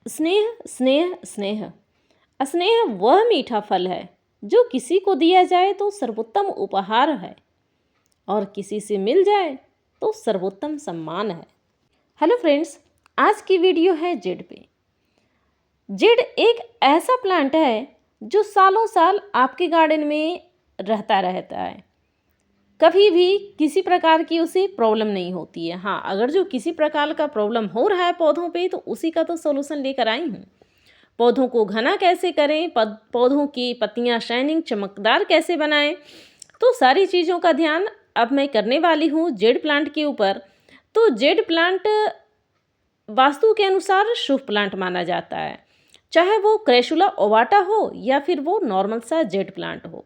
स्नेह स्नेह स्नेह। स्नेह वह मीठा फल है जो किसी को दिया जाए तो सर्वोत्तम उपहार है और किसी से मिल जाए तो सर्वोत्तम सम्मान है। हेलो फ्रेंड्स, आज की वीडियो है जेड पे। जेड एक ऐसा प्लांट है जो सालों साल आपके गार्डन में रहता है। कभी भी किसी प्रकार की उसे प्रॉब्लम नहीं होती है। हाँ, अगर जो किसी प्रकार का प्रॉब्लम हो रहा है पौधों पे तो उसी का तो सोल्यूशन लेकर आई हूँ। पौधों को घना कैसे करें, पौधों की पत्तियां शाइनिंग चमकदार कैसे बनाएं, तो सारी चीज़ों का ध्यान अब मैं करने वाली हूँ जेड प्लांट के ऊपर। तो जेड प्लांट वास्तु के अनुसार शुभ प्लांट माना जाता है, चाहे वो क्रेसुला ओवाटा हो या फिर वो नॉर्मल सा जेड प्लांट हो।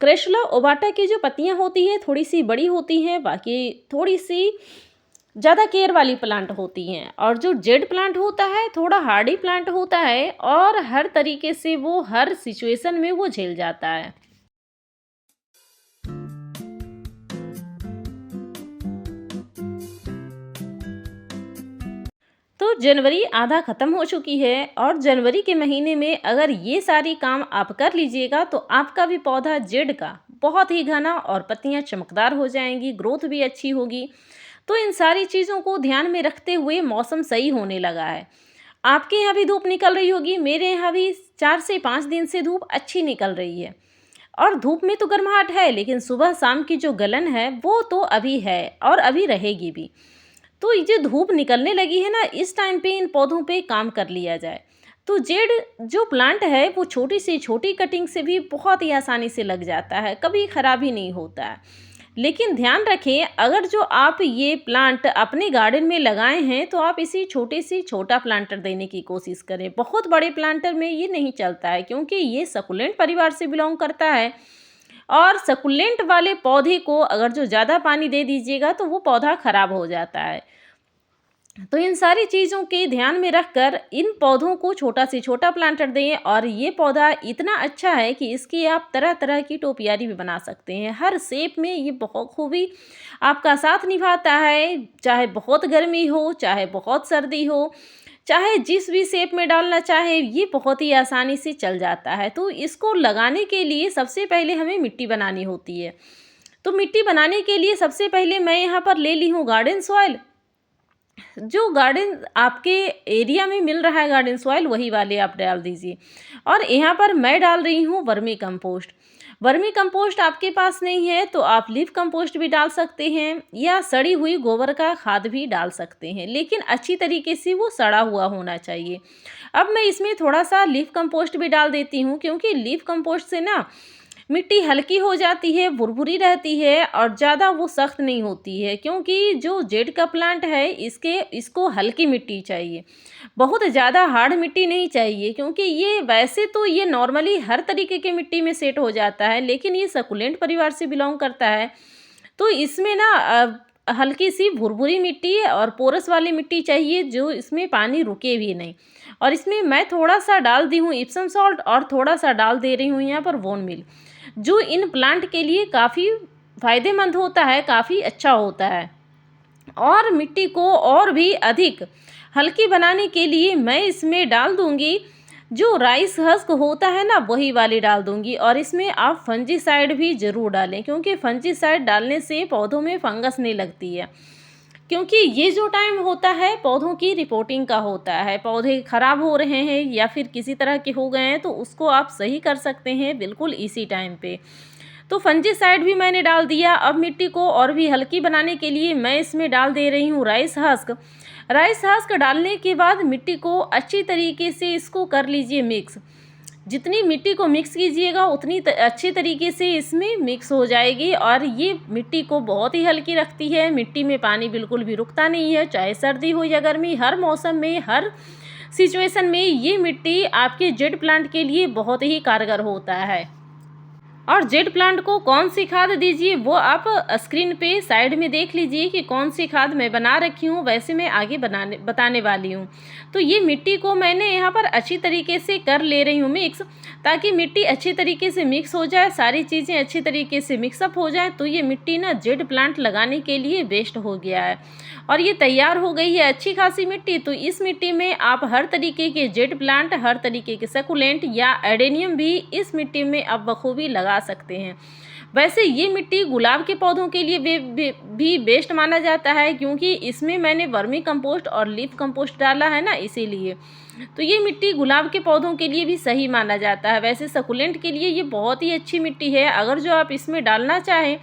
क्रेसुला ओवाटा की जो पत्तियां होती हैं थोड़ी सी बड़ी होती हैं, बाकी थोड़ी सी ज़्यादा केयर वाली प्लांट होती हैं, और जो जेड प्लांट होता है थोड़ा हार्डी प्लांट होता है और हर तरीके से वो हर सिचुएशन में वो झेल जाता है। तो जनवरी आधा ख़त्म हो चुकी है और जनवरी के महीने में अगर ये सारी काम आप कर लीजिएगा तो आपका भी पौधा जेड का बहुत ही घना और पत्तियां चमकदार हो जाएंगी, ग्रोथ भी अच्छी होगी। तो इन सारी चीज़ों को ध्यान में रखते हुए मौसम सही होने लगा है। आपके यहाँ भी धूप निकल रही होगी, मेरे यहाँ भी 4 से 5 दिन से धूप अच्छी निकल रही है। और धूप में तो गर्माहट है, लेकिन सुबह शाम की जो गलन है वो तो अभी है और अभी रहेगी भी। तो ये जो धूप निकलने लगी है ना, इस टाइम पे इन पौधों पे काम कर लिया जाए तो जेड जो प्लांट है वो छोटी से छोटी कटिंग से भी बहुत ही आसानी से लग जाता है, कभी ख़राब ही नहीं होता है। लेकिन ध्यान रखें, अगर जो आप ये प्लांट अपने गार्डन में लगाए हैं तो आप इसी छोटे से छोटा प्लांटर देने की कोशिश करें। बहुत बड़े प्लांटर में ये नहीं चलता है क्योंकि ये सकुलेंट परिवार से बिलोंग करता है, और सकुलेंट वाले पौधे को अगर जो ज़्यादा पानी दे दीजिएगा तो वो पौधा ख़राब हो जाता है। तो इन सारी चीज़ों के ध्यान में रखकर इन पौधों को छोटा से छोटा प्लांटर दें। और ये पौधा इतना अच्छा है कि इसकी आप तरह तरह की टोपियारी भी बना सकते हैं। हर शेप में ये बहुत खूबी आपका साथ निभाता है, चाहे बहुत गर्मी हो, चाहे बहुत सर्दी हो, चाहे जिस भी शेप में डालना चाहे ये बहुत ही आसानी से चल जाता है। तो इसको लगाने के लिए सबसे पहले हमें मिट्टी बनानी होती है। तो मिट्टी बनाने के लिए सबसे पहले मैं यहाँ पर ले ली हूँ गार्डन सॉइल। जो गार्डन आपके एरिया में मिल रहा है गार्डन सॉइल वही वाले आप डाल दीजिए। और यहाँ पर मैं डाल रही हूँ वर्मी कंपोस्ट। वर्मी कंपोस्ट आपके पास नहीं है तो आप लीफ कंपोस्ट भी डाल सकते हैं या सड़ी हुई गोबर का खाद भी डाल सकते हैं, लेकिन अच्छी तरीके से वो सड़ा हुआ होना चाहिए। अब मैं इसमें थोड़ा सा लीफ कंपोस्ट भी डाल देती हूँ क्योंकि लीफ कंपोस्ट से ना मिट्टी हल्की हो जाती है, भुरभुरी रहती है और ज़्यादा वो सख्त नहीं होती है। क्योंकि जो जेड का प्लांट है इसको हल्की मिट्टी चाहिए, बहुत ज़्यादा हार्ड मिट्टी नहीं चाहिए। क्योंकि ये वैसे तो ये नॉर्मली हर तरीके की मिट्टी में सेट हो जाता है, लेकिन ये सकुलेंट परिवार से बिलोंग करता है तो इसमें ना हल्की सी भुरभुरी मिट्टी और पोरस वाली मिट्टी चाहिए जो इसमें पानी रुके भी नहीं। और इसमें मैं थोड़ा सा डाल दी हूँ इप्सम सॉल्ट और थोड़ा सा डाल दे रही हूँ यहाँ पर बोन मिल, जो इन प्लांट के लिए काफ़ी फ़ायदेमंद होता है, काफ़ी अच्छा होता है। और मिट्टी को और भी अधिक हल्की बनाने के लिए मैं इसमें डाल दूंगी जो राइस हस्क होता है ना, वही वाली डाल दूंगी। और इसमें आप फंजीसाइड भी ज़रूर डालें क्योंकि फंजीसाइड डालने से पौधों में फंगस नहीं लगती है। क्योंकि ये जो टाइम होता है पौधों की रिपोर्टिंग का होता है, पौधे ख़राब हो रहे हैं या फिर किसी तरह के हो गए हैं तो उसको आप सही कर सकते हैं बिल्कुल इसी टाइम पे। तो फंजीसाइड भी मैंने डाल दिया। अब मिट्टी को और भी हल्की बनाने के लिए मैं इसमें डाल दे रही हूँ राइस हस्क। राइस हस्क डालने के बाद मिट्टी को अच्छी तरीके से इसको कर लीजिए मिक्स। जितनी मिट्टी को मिक्स कीजिएगा उतनी अच्छी तरीके से इसमें मिक्स हो जाएगी। और ये मिट्टी को बहुत ही हल्की रखती है, मिट्टी में पानी बिल्कुल भी रुकता नहीं है, चाहे सर्दी हो या गर्मी, हर मौसम में हर सिचुएशन में ये मिट्टी आपके जेड प्लांट के लिए बहुत ही कारगर होता है। और जेड प्लांट को कौन सी खाद दीजिए वो आप स्क्रीन पे साइड में देख लीजिए कि कौन सी खाद मैं बना रखी हूँ, वैसे मैं आगे बताने वाली हूँ। तो ये मिट्टी को मैंने यहाँ पर अच्छी तरीके से कर ले रही हूँ मिक्स, ताकि मिट्टी अच्छी तरीके से मिक्स हो जाए, सारी चीज़ें अच्छी तरीके से मिक्सअप हो जाए। तो ये मिट्टी ना जेड प्लांट लगाने के लिए बेस्ट हो गया है और ये तैयार हो गई है अच्छी खासी मिट्टी। तो इस मिट्टी में आप हर तरीके के जेड प्लांट, हर तरीके के सकुलेंट या एडेनियम भी इस मिट्टी में आप बखूबी लगा सकते हैं। वैसे ये मिट्टी गुलाब के पौधों के लिए भी बेस्ट माना जाता है, क्योंकि इसमें मैंने वर्मी कंपोस्ट और लीफ कंपोस्ट डाला है ना, इसीलिए। तो ये मिट्टी गुलाब के पौधों के लिए भी सही माना जाता है। वैसे सकुलेंट के लिए ये बहुत ही अच्छी मिट्टी है। अगर जो आप इसमें डालना चाहें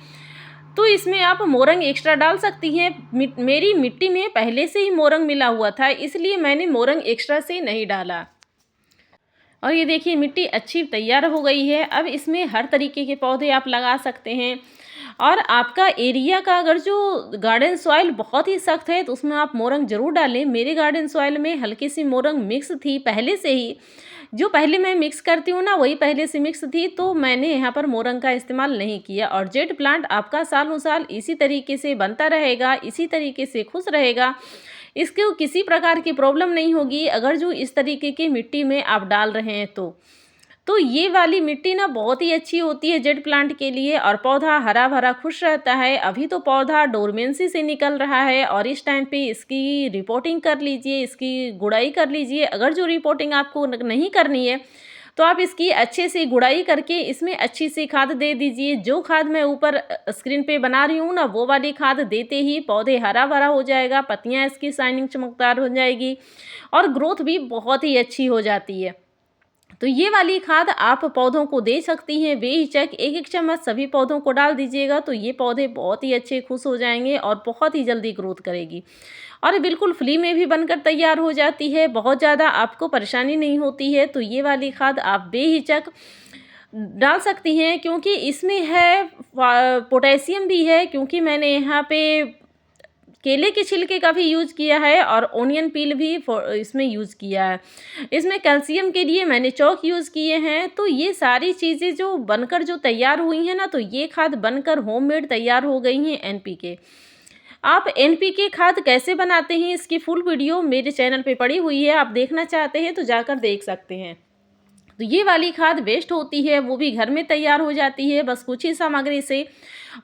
तो इसमें आप मोरंग एक्स्ट्रा डाल सकती हैं। मेरी मिट्टी में पहले से ही मोरंग मिला हुआ था, इसलिए मैंने मोरंग एक्स्ट्रा से नहीं डाला। और ये देखिए मिट्टी अच्छी तैयार हो गई है। अब इसमें हर तरीके के पौधे आप लगा सकते हैं। और आपका एरिया का अगर जो गार्डन सॉइल बहुत ही सख्त है तो उसमें आप मोरंग ज़रूर डालें। मेरे गार्डन सॉइल में हल्की सी मोरंग मिक्स थी पहले से ही, जो पहले मैं मिक्स करती हूँ ना वही पहले से मिक्स थी, तो मैंने यहाँ पर मोरंग का इस्तेमाल नहीं किया। और जेड प्लांट आपका सालों साल इसी तरीके से बनता रहेगा, इसी तरीके से खुश रहेगा, इसको किसी प्रकार की प्रॉब्लम नहीं होगी अगर जो इस तरीके की मिट्टी में आप डाल रहे हैं तो ये वाली मिट्टी ना बहुत ही अच्छी होती है जेड प्लांट के लिए। और पौधा हरा भरा खुश रहता है। अभी तो पौधा डोरमेंसी से निकल रहा है और इस टाइम पे इसकी रिपोर्टिंग कर लीजिए, इसकी गुड़ाई कर लीजिए। अगर जो रिपोर्टिंग आपको नहीं करनी है तो आप इसकी अच्छे से गुड़ाई करके इसमें अच्छी सी खाद दे दीजिए। जो खाद मैं ऊपर स्क्रीन पे बना रही हूँ ना, वो वाली खाद देते ही पौधे हरा भरा हो जाएगा, पत्तियाँ इसकी शाइनिंग चमकदार हो जाएगी और ग्रोथ भी बहुत ही अच्छी हो जाती है। तो ये वाली खाद आप पौधों को दे सकती हैं बेहिचक। एक एक चम्मच सभी पौधों को डाल दीजिएगा तो ये पौधे बहुत ही अच्छे खुश हो जाएंगे और बहुत ही जल्दी ग्रोथ करेगी और बिल्कुल फ्री में भी बनकर तैयार हो जाती है। बहुत ज़्यादा आपको परेशानी नहीं होती है। तो ये वाली खाद आप बेहिचक डाल सकती हैं, क्योंकि इसमें है पोटेशियम भी है, क्योंकि मैंने यहाँ पे केले के छिलके का भी यूज़ किया है और ओनियन पील भी इसमें यूज़ किया है। इसमें कैल्शियम के लिए मैंने चॉक यूज़ किए हैं। तो ये सारी चीज़ें जो बनकर जो तैयार हुई हैं ना, तो ये खाद बनकर होममेड तैयार हो गई हैं एनपीके। आप एनपीके खाद कैसे बनाते हैं इसकी फुल वीडियो मेरे चैनल पे पड़ी हुई है, आप देखना चाहते हैं तो जाकर देख सकते हैं। तो ये वाली खाद बेस्ट होती है, वो भी घर में तैयार हो जाती है बस कुछ ही सामग्री से।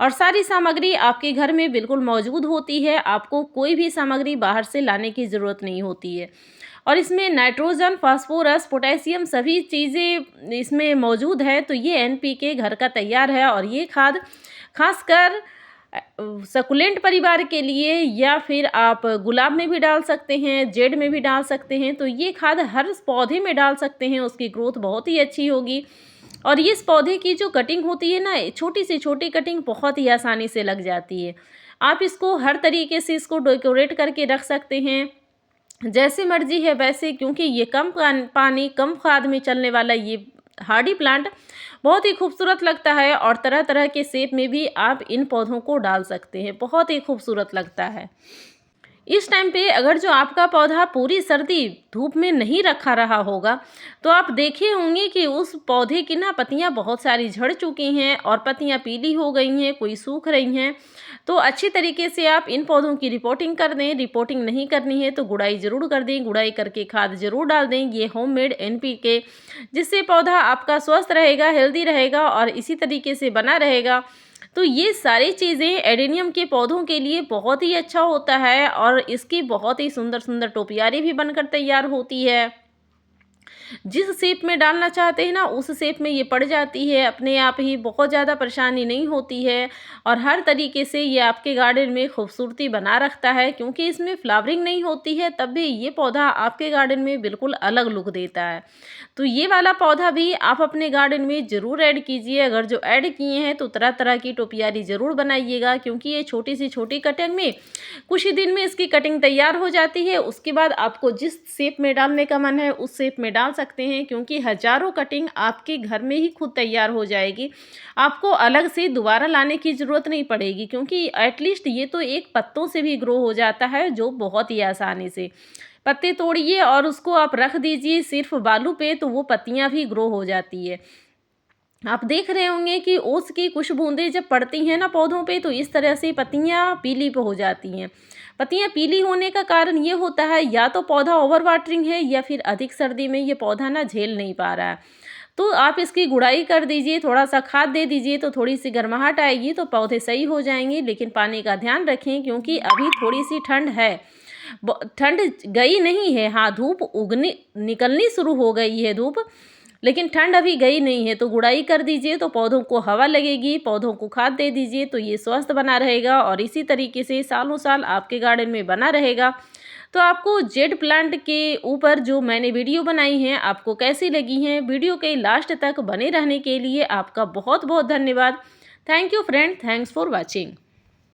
और सारी सामग्री आपके घर में बिल्कुल मौजूद होती है, आपको कोई भी सामग्री बाहर से लाने की ज़रूरत नहीं होती है। और इसमें नाइट्रोजन, फास्फोरस, पोटेशियम सभी चीज़ें इसमें मौजूद है। तो ये एनपीके घर का तैयार है और ये खाद खासकर सकुलेंट परिवार के लिए या फिर आप गुलाब में भी डाल सकते हैं, जेड में भी डाल सकते हैं। तो ये खाद हर पौधे में डाल सकते हैं, उसकी ग्रोथ बहुत ही अच्छी होगी। और इस पौधे की जो कटिंग होती है ना, छोटी से छोटी कटिंग बहुत ही आसानी से लग जाती है। आप इसको हर तरीके से इसको डेकोरेट करके रख सकते हैं, जैसे मर्जी है वैसे, क्योंकि ये कम पानी कम खाद में चलने वाला ये हार्डी प्लांट बहुत ही खूबसूरत लगता है। और तरह तरह के शेप में भी आप इन पौधों को डाल सकते हैं, बहुत ही खूबसूरत लगता है। इस टाइम पे अगर जो आपका पौधा पूरी सर्दी धूप में नहीं रखा रहा होगा तो आप देखे होंगे कि उस पौधे की ना पत्तियां बहुत सारी झड़ चुकी हैं और पत्तियां पीली हो गई हैं, कोई सूख रही हैं। तो अच्छी तरीके से आप इन पौधों की रिपोर्टिंग कर दें। रिपोर्टिंग नहीं करनी है तो गुड़ाई ज़रूर कर दें, गुड़ाई करके खाद ज़रूर डाल दें, ये होममेड एनपीके, जिससे पौधा आपका स्वस्थ रहेगा, हेल्दी रहेगा और इसी तरीके से बना रहेगा। तो ये सारी चीज़ें एडेनियम के पौधों के लिए बहुत ही अच्छा होता है और इसकी बहुत ही सुंदर सुंदर टोपियारी भी बनकर तैयार होती है। जिस शेप में डालना चाहते हैं ना उस शेप में ये पड़ जाती है अपने आप ही, बहुत ज़्यादा परेशानी नहीं होती है। और हर तरीके से ये आपके गार्डन में खूबसूरती बना रखता है, क्योंकि इसमें फ्लावरिंग नहीं होती है तब भी ये पौधा आपके गार्डन में बिल्कुल अलग लुक देता है। तो ये वाला पौधा भी आप अपने गार्डन में ज़रूर ऐड कीजिए। अगर जो ऐड किए हैं तो तरह तरह की टोपियारी ज़रूर बनाइएगा, क्योंकि ये छोटी सी छोटी कटिंग में कुछ ही दिन में इसकी कटिंग तैयार हो जाती है। उसके बाद आपको जिस शेप में डालने का मन है उस शेप में डाल सकते हैं, क्योंकि हज़ारों कटिंग आपके घर में ही खुद तैयार हो जाएगी। आपको अलग से दोबारा लाने की ज़रूरत नहीं पड़ेगी, क्योंकि एटलीस्ट ये तो एक पत्तों से भी ग्रो हो जाता है, जो बहुत ही आसानी से। पत्ते तोड़िए और उसको आप रख दीजिए सिर्फ बालू पे, तो वो पत्तियां भी ग्रो हो जाती है। आप देख रहे होंगे कि ओस की कुछ बूंदें जब पड़ती हैं ना पौधों पे, तो इस तरह से पत्तियां पीली पे हो जाती हैं। पत्तियां पीली होने का कारण ये होता है, या तो पौधा ओवर वाटरिंग है, या फिर अधिक सर्दी में ये पौधा ना झेल नहीं पा रहा है। तो आप इसकी गुड़ाई कर दीजिए, थोड़ा सा खाद दे दीजिए, तो थोड़ी सी गर्माहट आएगी तो पौधे सही हो जाएंगे। लेकिन पानी का ध्यान रखें, क्योंकि अभी थोड़ी सी ठंड है। ठंड गई नहीं है, हाँ धूप उगनी निकलनी शुरू हो गई है धूप, लेकिन ठंड अभी गई नहीं है। तो गुड़ाई कर दीजिए, तो पौधों को हवा लगेगी, पौधों को खाद दे दीजिए, तो ये स्वस्थ बना रहेगा और इसी तरीके से सालों साल आपके गार्डन में बना रहेगा। तो आपको जेड प्लांट के ऊपर जो मैंने वीडियो बनाई है, आपको कैसी लगी हैं? वीडियो के लास्ट तक बने रहने के लिए आपका बहुत बहुत धन्यवाद। Thank you friend, thanks for watching.